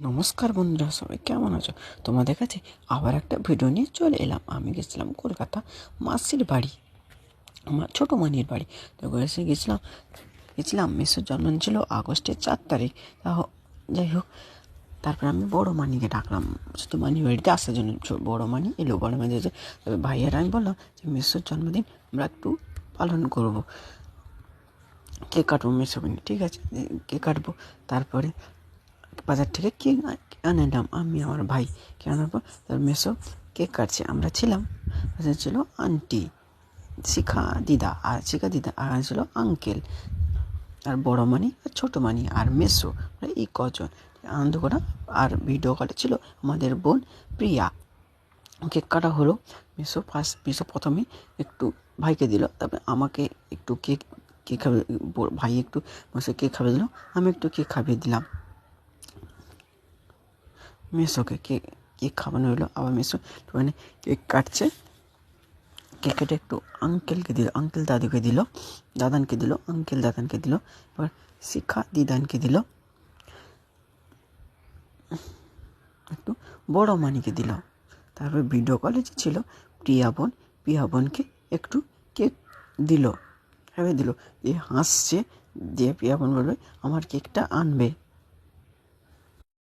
নমস্কার বন্ধুরা, সবাই কেমন আছো? তোমাদের কাছে আবার একটা ভিডিও নিয়ে চলে এলাম। আমি গেছিলাম কলকাতা মাসির বাড়ি, আমার ছোটো মানির বাড়ি। তো গেছিলাম মেসোর জন্মদিন ছিল আগস্টের 4 তারিখ। যাই হোক, তারপর আমি বড়ো মানিকে ডাকলাম শুধু মানি বাড়িতে আসার জন্য। বড়ো মানি এলো, বড়ো মানি এসে তবে ভাইয়ের আমি বললাম যে মেসোর জন্মদিন আমরা একটু পালন করবো, কেক কাটবো মেসোকে নিয়ে। ঠিক আছে, কেক কাটবো। তারপরে বাজার থেকে কেক আনলাম আমি আমার ভাই। কেক আনার পর তার মেসো কেক কাটছে, আমরা ছিলাম। ছিল আন্টি, শিখা দিদা আর ছিল আঙ্কেল, আর বড় মানি আর ছোটো মানি আর মেসো, এই কজন আনন্দ করা। আর ভিডিও কলে ছিল আমাদের বোন প্রিয়া। কেক কাটা হলো। মেসো প্রথমে একটু ভাইকে দিল, তারপরে আমাকে একটু কেক কেক খাবে, ভাই একটু মেসো কেক খাবে দিল, আমি একটু কেক খাইয়ে দিলাম মেসোকে। কেক খাওয়ানো হলো, আবার মেসো একটুখানি কেক কাটছে। কেক কেটে একটু আঙ্কেলকে দিল, আঙ্কেল দাদুকে দিল, দাদানকে দিল, আঙ্কেল দাদানকে দিল, এবার শিখা দিদানকে দিল, একটু বড় মানিকে দিল। তারপর ভিডিও কলে যে ছিল প্রিয়া বোনকে একটু কেক দিল, দিল। হাসছে, দিয়ে প্রিয়া বোন বলবে আমার কেকটা আনবে।